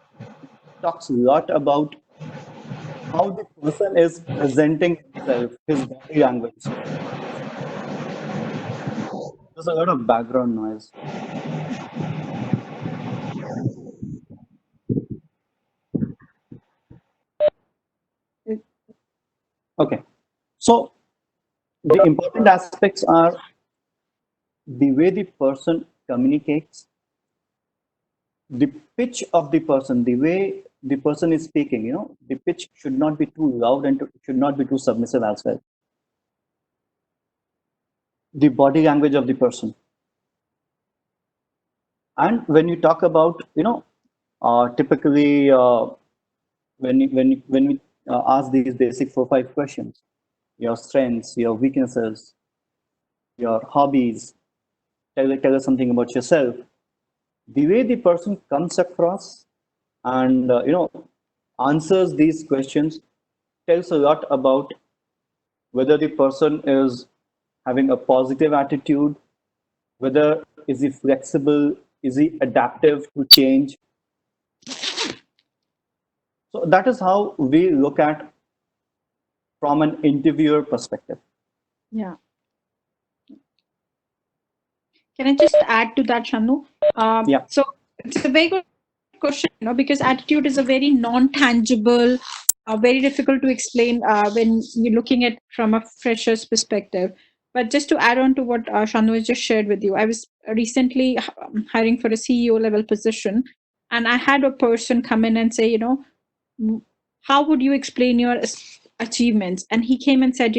Speaker 2: talks a lot about how the person is presenting himself, his body language. There's a lot of background noise. Okay. So the important aspects are the way the person communicates, the pitch of the person, the way the person is speaking, the pitch should not be too loud and should not be too submissive as well. The body language of the person. And when you talk about, typically when we ask these basic 4 5 questions, your strengths, your weaknesses, your hobbies, tell us something about yourself. The way the person comes across and answers these questions tells a lot about whether the person is having a positive attitude, whether is he flexible, is he adaptive to change. So that is how we look at from an interviewer perspective.
Speaker 1: Yeah. Can I just add to that, Shanu?
Speaker 2: Yeah.
Speaker 1: So it's a very good question, because attitude is a very non-tangible, very difficult to explain when you're looking at from a fresher's perspective. But just to add on to what Shanu has just shared with you, I was recently hiring for a CEO level position, and I had a person come in and say, how would you explain your achievements? And he came and said,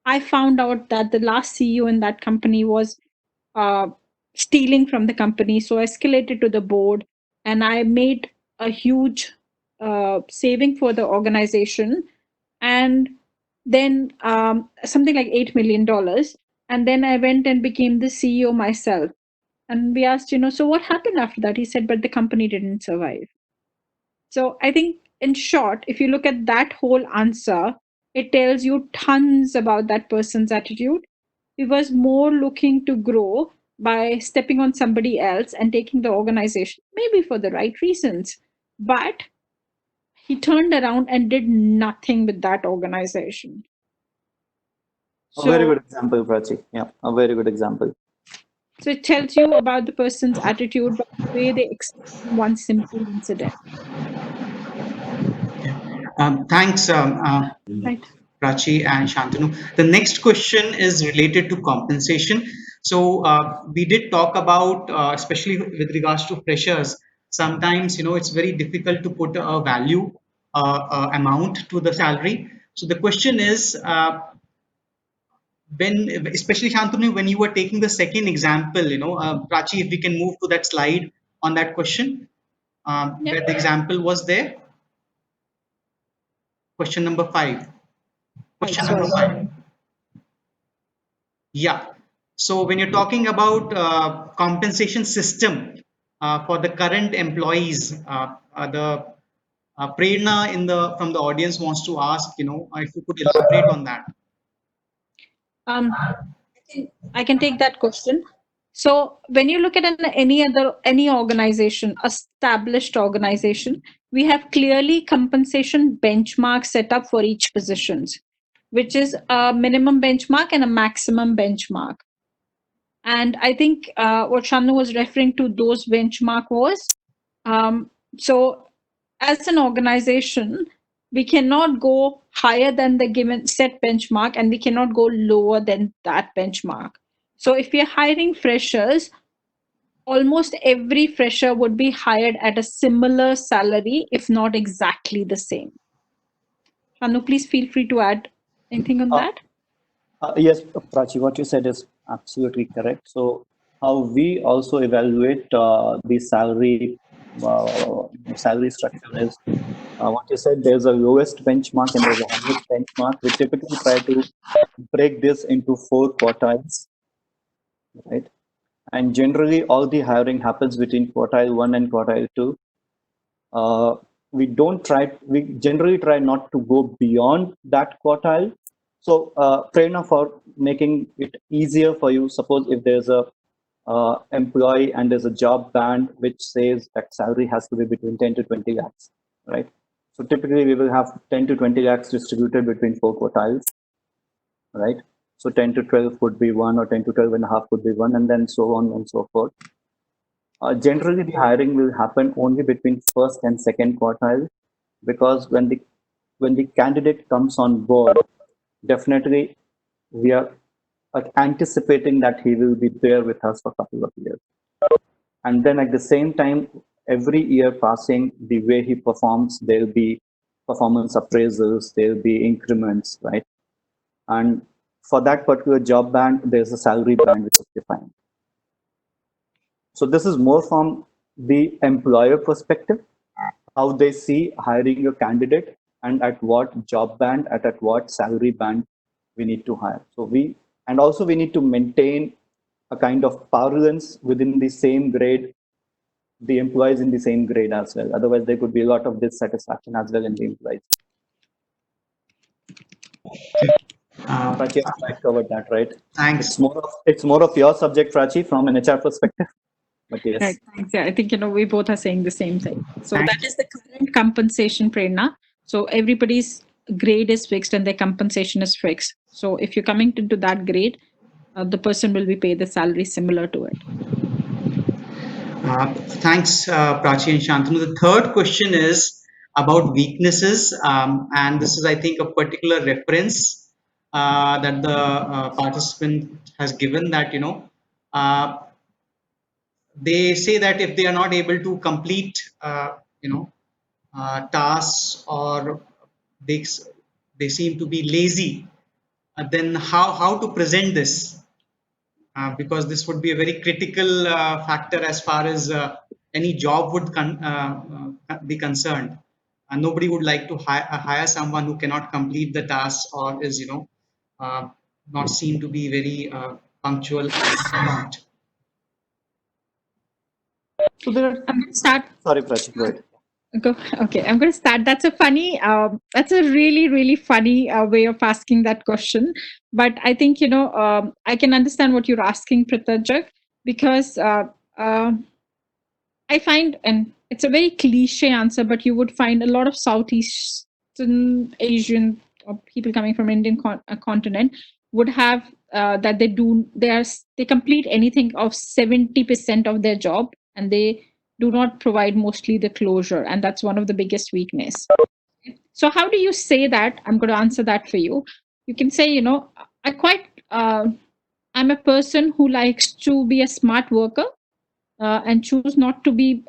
Speaker 1: I found out that the last CEO in that company was uh, stealing from the company. So I escalated to the board and I made a huge saving for the organization. And then something like $8 million. And then I went and became the CEO myself. And we asked, so what happened after that? He said, but the company didn't survive. So I think, in short, if you look at that whole answer, it tells you tons about that person's attitude. He was more looking to grow by stepping on somebody else and taking the organization, maybe for the right reasons. But he turned around and did nothing with that organization.
Speaker 2: A very
Speaker 1: So,
Speaker 2: good example, Prachi. Yeah, a very good example.
Speaker 1: so it tells you about the person's attitude by the way they explain one simple incident.
Speaker 3: Thanks,
Speaker 1: Right.
Speaker 3: Prachi and Shantanu. The next question is related to compensation. So we did talk about, especially with regards to freshers, sometimes it's very difficult to put a value amount to the salary. So the question is, when, especially Shantanu, when you were taking the second example, Prachi, if we can move to that slide on that question,
Speaker 1: Yep.
Speaker 3: where the example was there, question number 5.
Speaker 1: Right.
Speaker 3: Question number
Speaker 1: Sorry.
Speaker 3: 5. Yeah. So when you're talking about compensation system for the current employees, the Prerna in the from the audience wants to ask, if you could elaborate on that.
Speaker 1: Um, I can take that question. So when you look at any organization, established organization, we have clearly compensation benchmarks set up for each positions, which is a minimum benchmark and a maximum benchmark. And I think what Shanu was referring to, those benchmark was so as an organization, we cannot go higher than the given set benchmark and we cannot go lower than that benchmark. So if we are hiring freshers, almost every fresher would be hired at a similar salary, if not exactly the same. Shanu, please feel free to add anything on
Speaker 2: Uh,
Speaker 1: that.
Speaker 2: yes, Prachi, what you said is absolutely correct. So, how we also evaluate the salary structure is what you said. There's a lowest benchmark and there's a highest benchmark. We typically try to break this into four quartiles, right? And generally, all the hiring happens between quartile one and quartile two. Uh, we generally try not to go beyond that quartile. So, Prerna, for making it easier for you, suppose if there's a employee and there's a job band which says that salary has to be between 10 to 20 lakhs, right? So typically we will have 10 to 20 lakhs distributed between four quartiles, right? So 10 to 12 could be one, or 10 to 12 and a half could be one, and then so on and so forth. Generally, the hiring will happen only between first and second quartile, because when the candidate comes on board, definitely we are anticipating that he will be there with us for a couple of years. And then at the same time, every year passing, the way he performs, there'll be performance appraisals, there'll be increments, right? And for that particular job band, there's a salary band which is defined. So this is more from the employer perspective, how they see hiring a candidate and at what job band, at what salary band we need to hire. So and also we need to maintain a kind of parlance within the same grade, the employees in the same grade as well. Otherwise, there could be a lot of dissatisfaction as well in the employees.
Speaker 3: Uh,
Speaker 2: Prachi has quite covered that, right?
Speaker 3: Thanks.
Speaker 2: It's more of your subject, Prachi, from an HR perspective. But
Speaker 1: Right.
Speaker 2: yes,
Speaker 1: Thanks. Yeah, I think we both are saying the same thing. So that
Speaker 3: Thanks.
Speaker 1: is the current compensation, Prerna. So everybody's grade is fixed and their compensation is fixed. So if you're coming into that grade, the person will be paid the salary similar to it.
Speaker 3: Thanks, Prachi and Shantanu. The third question is about weaknesses, and this is, I think, a particular reference that the participant has given. That uh, they say that if they are not able to complete, tasks, or they they seem to be lazy, then how to present this? Because this would be a very critical factor as far as any job would be concerned. Nobody would like to hire someone who cannot complete the task, or is uh, not seen to be very punctual and prompt.
Speaker 2: so there are.
Speaker 1: I'm going to start.
Speaker 2: Sorry, Prachi, go ahead.
Speaker 1: Go. Okay, I'm going to start. That's a really, really funny way of asking that question. But I think, I can understand what you're asking, Pratajak, because I find, and it's a very cliche answer, but you would find a lot of Southeastern Asian or people coming from Indian continent would have that they complete anything of 70% of their job, and they do not provide mostly the closure, and that's one of the biggest weakness. So how do you say that? I'm going to answer that for you. You can say, I quite I'm a person who likes to be a smart worker and choose not to be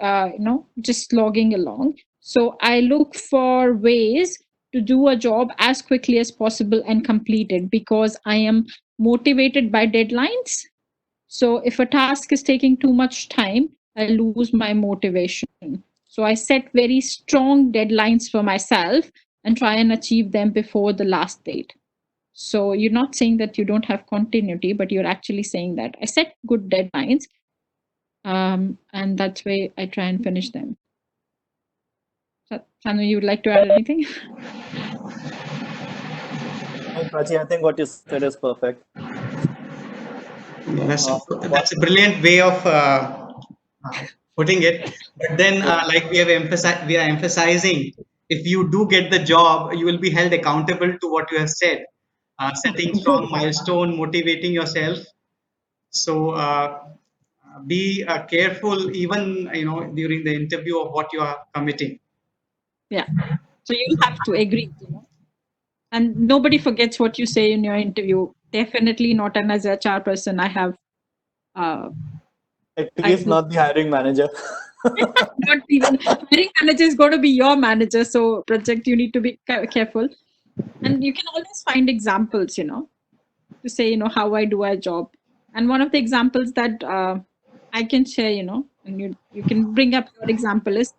Speaker 1: just logging along. So I look for ways to do a job as quickly as possible and complete it because I am motivated by deadlines. So if a task is taking too much time, I lose my motivation. So I set very strong deadlines for myself and try and achieve them before the last date. So you're not saying that you don't have continuity, but you're actually saying that I set good deadlines, and that's why I try and finish them. Sanu, you would like to add anything?
Speaker 2: No, Prachi, I think what you said is perfect.
Speaker 3: Yeah,
Speaker 2: What
Speaker 3: that's a brilliant way of putting it. But then,
Speaker 2: Yeah,
Speaker 3: like we are emphasizing, if you do get the job, you will be held accountable to what you have said. Setting strong milestone, motivating yourself. So be careful, even during the interview, of what you are committing.
Speaker 1: Yeah. So you'll have to agree, And nobody forgets what you say in your interview. Definitely not an as HR person. Uh,
Speaker 2: at
Speaker 1: I
Speaker 2: least
Speaker 1: do
Speaker 2: not the hiring manager.
Speaker 1: not even hiring manager is going to be your manager. So project, you need to be careful. And you can always find examples, to say, how I do a job. And one of the examples that I can share, and you can bring up your example is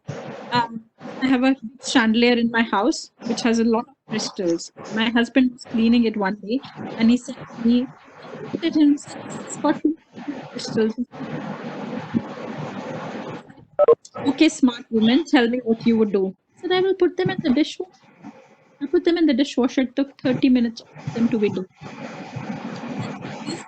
Speaker 1: um, I have a big chandelier in my house which has a lot of crystals. My husband was cleaning it one day and he said to me, I looked at him and said, this has got too many crystals. He said, okay, smart woman, tell me what you would do. I said, I will put them in the dishwasher. I put them in the dishwasher. It took 30 minutes for them to be done. That's easy,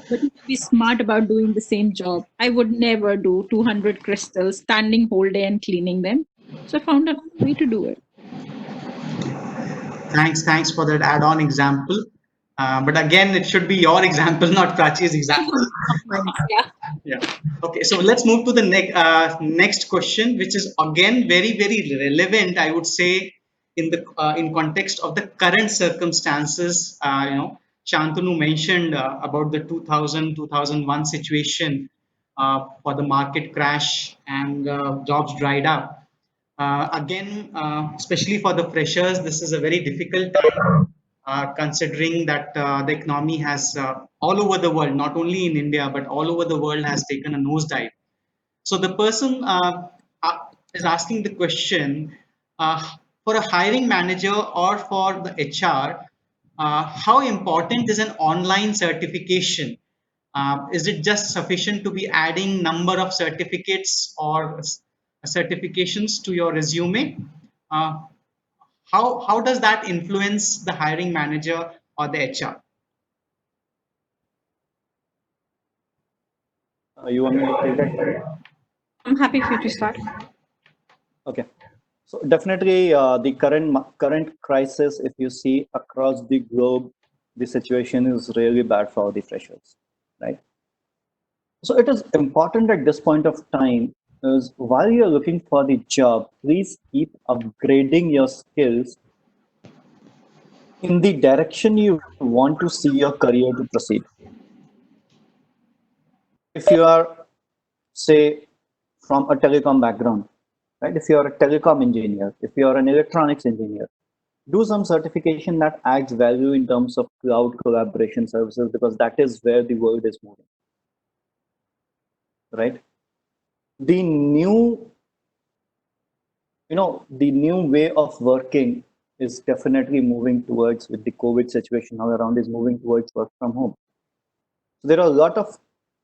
Speaker 1: but you can be smart about doing the same job. I would never do 200 crystals, standing whole day and cleaning them. So I found another way to do it.
Speaker 3: Thanks for that add-on example. But again, it should be your example, not Prachi's example.
Speaker 1: Not mine. Yeah.
Speaker 3: Yeah. Okay. So let's move to the next question, which is again very relevant, I would say, in context of the current circumstances. Shantanu mentioned about the 2001 situation, for the market crash, and jobs dried up. Again, especially for the freshers, this is a very difficult time, considering that the economy has, all over the world, not only in India, but all over the world, has taken a nosedive. So the person is asking the question, for a hiring manager or for the HR, how important is an online certification? Is it just sufficient to be adding number of certificates or certifications to your resume? Uh, how does that influence the hiring manager, or the HR?
Speaker 2: You want me to take that?
Speaker 1: I'm happy for you to start.
Speaker 2: Okay. So definitely, the current crisis, if you see across the globe, the situation is really bad for the freshers, right? So it is important at this point of time is while you're looking for the job, please keep upgrading your skills in the direction you want to see your career to proceed. If you are, say, from a telecom background, right? If you are a telecom engineer, if you are an electronics engineer, do some certification that adds value in terms of cloud collaboration services because that is where the world is moving, right? The new, the new way of working is definitely moving towards with the COVID situation all around is moving towards work from home. So there are a lot of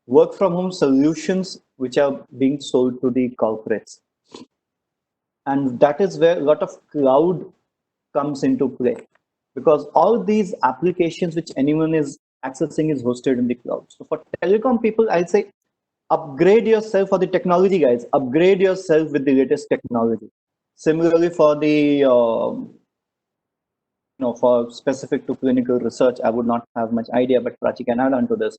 Speaker 2: work from home solutions which are being sold to the corporates. And that is where a lot of cloud comes into play because all these applications which anyone is accessing is hosted in the cloud. So for telecom people, I'll say upgrade yourself. For the technology guys, upgrade yourself with the latest technology. Similarly for the for specific to clinical research, I would not have much idea, but Prachi can add on to this.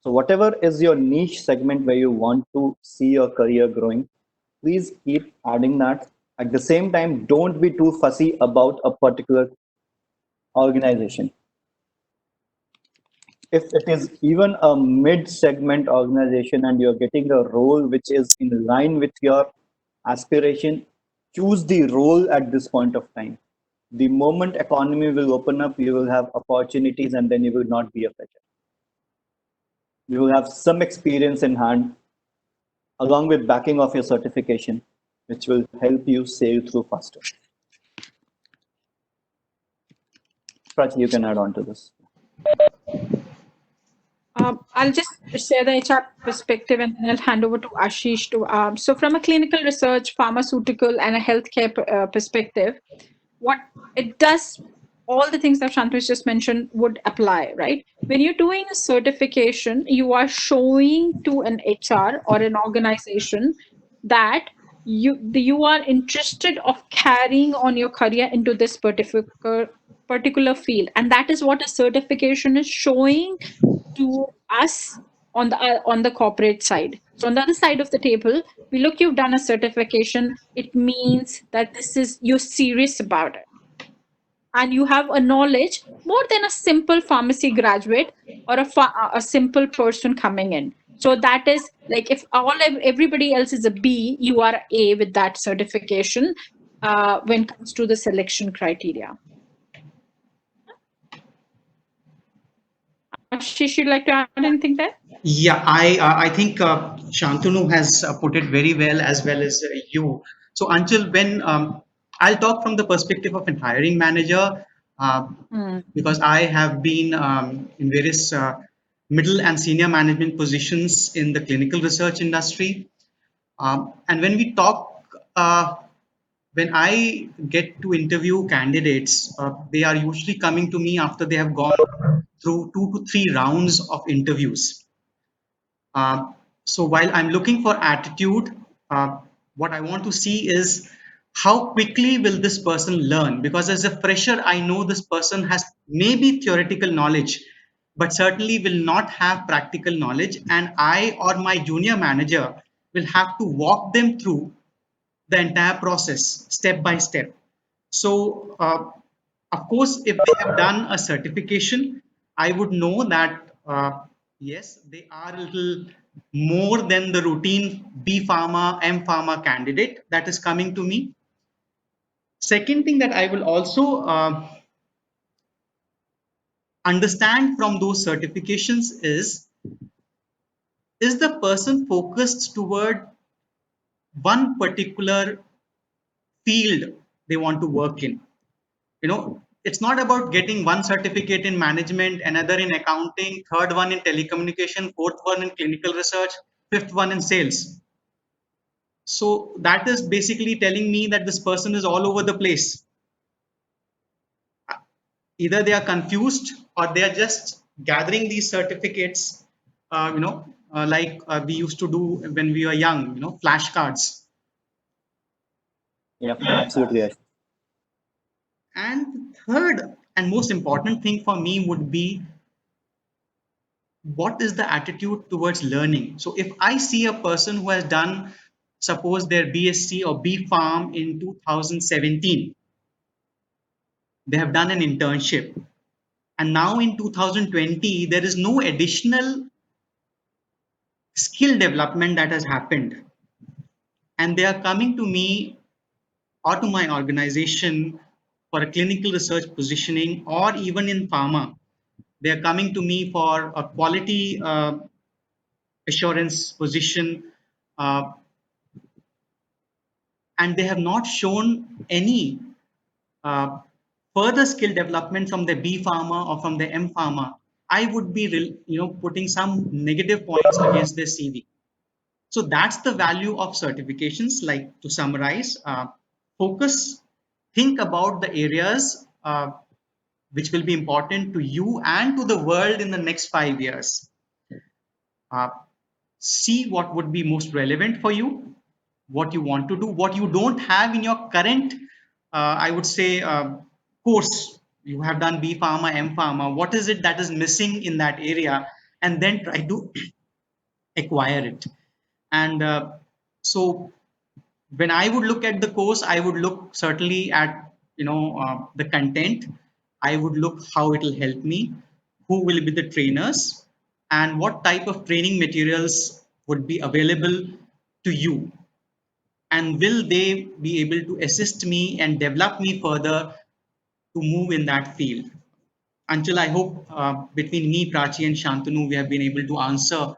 Speaker 2: So whatever is your niche segment where you want to see your career growing, please keep adding that. At the same time, don't be too fussy about a particular organization. If it is even a mid segment organization and you're getting a role which is in line with your aspiration, choose the role at this point of time. The moment economy will open up, you will have opportunities and then you will not be a fresher. You will have some experience in hand along with backing of your certification, which will help you sail through faster. Prachi, you can add on to this.
Speaker 1: I'll just share the HR perspective and then I'll hand over to Ashish to. So, from a clinical research, pharmaceutical, and a healthcare perspective, what it does, all the things that Shantanush just mentioned would apply, right? When you're doing a certification, you are showing to an HR or an organization that you are interested of carrying on your career into this particular field, and that is what a certification is showing to us on the corporate side. So on the other side of the table, we look, you've done a certification. It means that this is you're serious about it, and you have a knowledge more than a simple pharmacy graduate or a simple person coming in. So that is like if everybody else is a B, you are A with that certification when it comes to the selection criteria. Ashish, you'd like to add anything there?
Speaker 3: Yeah, I think Shantanu has put it very well as you. So until when I'll talk from the perspective of an hiring manager
Speaker 1: Hmm.
Speaker 3: because I have been in various middle and senior management positions in the clinical research industry. And when we talk, when I get to interview candidates, they are usually coming to me after they have gone through 2 to 3 rounds of interviews. So while I'm looking for attitude, what I want to see is how quickly will this person learn? Because as a fresher, I know this person has maybe theoretical knowledge, but certainly will not have practical knowledge. And I or my junior manager will have to walk them through the entire process step by step. So, of course, if they have done a certification, I would know that yes, they are a little more than the routine B Pharma, M Pharma candidate that is coming to me. Second thing that I will also understand from those certifications is the person focused toward one particular field they want to work in? It's not about getting one certificate in management, another in accounting, third one in telecommunication, fourth one in clinical research, fifth one in sales. So that is basically telling me that this person is all over the place. Either they are confused or they are just gathering these certificates, we used to do when we were young, flashcards.
Speaker 2: Yeah, absolutely, Ash.
Speaker 3: And the third and most important thing for me would be, what is the attitude towards learning? So if I see a person who has done, suppose, their BSc or B Farm in 2017, they have done an internship, and now in 2020 there is no additional skill development that has happened, and they are coming to me or to my organization for a clinical research positioning, or even in pharma, they are coming to me for a quality assurance position, uh, and they have not shown any uh, further skill development from the B Pharma or from the M Pharma, I would be putting some negative points against their CV. So that's the value of certifications. Like, to summarize, focus, think about the areas which will be important to you and to the world in the next 5 years. Uh, See what would be most relevant for you, what you want to do, what you don't have in your current, I would say, course. You have done B Pharma, M Pharma. What is it that is missing in that area? And then try to acquire it. And so when I would look at the course, I would look certainly at the content. I would look how it will help me, who will be the trainers, and what type of training materials would be available to you, and will they be able to assist me and develop me further to move in that field. Until, I hope, between me, Prachi, and Shantanu, we have been able to answer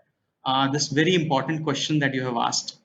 Speaker 3: this very important question that you have asked.